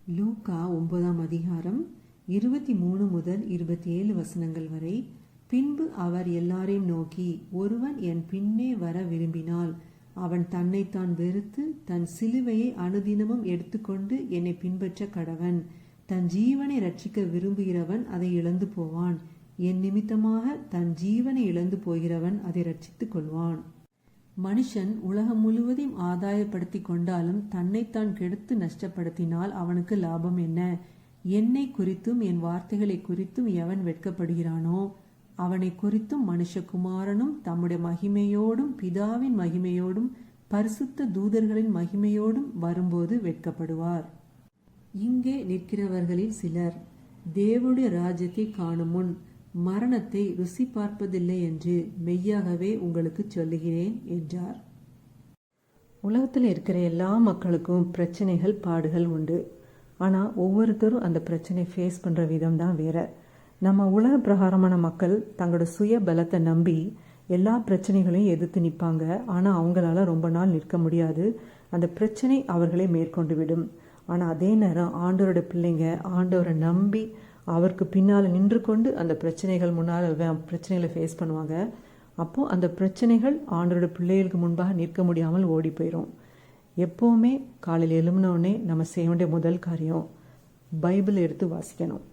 லூக்கா 9ஆம் அதிகாரம் 23 முதல் 27 வசனங்கள் வரை. பின்பு அவர் எல்லாரையும் நோக்கி, ஒருவன் என் பின்னே வர விரும்பினால் அவன் தன்னைத்தான் வெறுத்து தன் சிலுவையை அனுதினமும் எடுத்துக்கொண்டு என்னை பின்பற்ற கடவன். தன் ஜீவனை ரட்சிக்க விரும்புகிறவன் அதை இழந்து போவான். என் நிமித்தமாக தன் ஜீவனை இழந்து போகிறவன் அதை ரட்சித்துக் கொள்வான். மனுஷன் உலகம் முழுவதையும் ஆதாயப்படுத்தி கொண்டாலும் தன்னைத்தான் கெடுத்து நஷ்டப்படுத்தினால் அவனுக்கு லாபம் என்ன? என்னை குறித்தும் என் வார்த்தைகளை குறித்தும் எவன் வெட்கப்படுகிறானோ அவனை குறித்தும் மனுஷகுமாரனும் தம்முடைய மகிமையோடும் பிதாவின் மகிமையோடும் பரிசுத்த தூதர்களின் மகிமையோடும் வரும்போது வெட்கப்படுவார். இங்கே நிற்கிறவர்களில் சிலர் தேவனுடைய ராஜ்யத்தை காணும் முன் மரணத்தை ருசி பார்ப்பதில்லை என்று மெய்யாகவே உங்களுக்கு சொல்லுகிறேன் என்றார். உலகத்தில் இருக்கிற எல்லா மக்களுக்கும் பிரச்சனைகள், பாடுகள் உண்டு. ஆனால் ஒவ்வொருத்தரும் அந்த பிரச்சனையை ஃபேஸ் பண்ணுற விதம் தான் வேற. நம்ம உலக பிரகாரமான மக்கள் தங்களோட சுய பலத்தை நம்பி எல்லா பிரச்சனைகளையும் எதிர்த்து நிற்பாங்க. ஆனால் அவங்களால ரொம்ப நாள் நிற்க முடியாது. அந்த பிரச்சனை அவர்களை மேற்கொண்டு விடும். ஆனால் அதே நேரம் ஆண்டவரோட பிள்ளைங்க ஆண்டவரை நம்பி அவருக்கு பின்னால் நின்று கொண்டு அந்த பிரச்சனைகள் முன்னால் பிரச்சனைகளை ஃபேஸ் பண்ணுவாங்க. அப்போது அந்த பிரச்சனைகள் ஆண்டவரோட பிள்ளைகளுக்கு முன்பாக நிற்க முடியாமல் ஓடி போயிடும். எப்போவுமே காலையில் எழும்பினோடனே நம்ம செய்ய வேண்டிய முதல் காரியம் பைபிள் எடுத்து வாசிக்கணும்.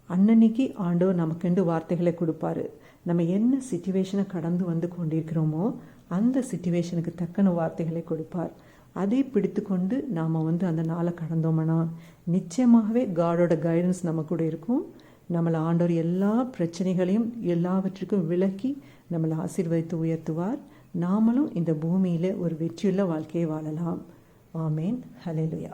அன்னன்னைக்கு ஆண்டவர் நமக்கெண்டு வார்த்தைகளை கொடுப்பாரு. நம்ம என்ன சிச்சுவேஷனை கடந்து வந்து கொண்டிருக்கிறோமோ அந்த சிச்சுவேஷனுக்கு தக்கன வார்த்தைகளை கொடுப்பார். அதை பிடித்து கொண்டு நாம் அந்த நாளை கடந்தோம்னா நிச்சயமாகவே காடோட கைடன்ஸ் நம்ம கூட இருக்கும். நம்மளை ஆண்டவர் எல்லா பிரச்சனைகளையும் எல்லாவற்றுக்கும் விலக்கி நம்மளை ஆசீர்வதித்து உயர்த்துவார். நாமளும் இந்த பூமியில் ஒரு வெற்றியுள்ள வாழ்க்கையை வாழலாம். ஆமேன். ஹல்லேலூயா.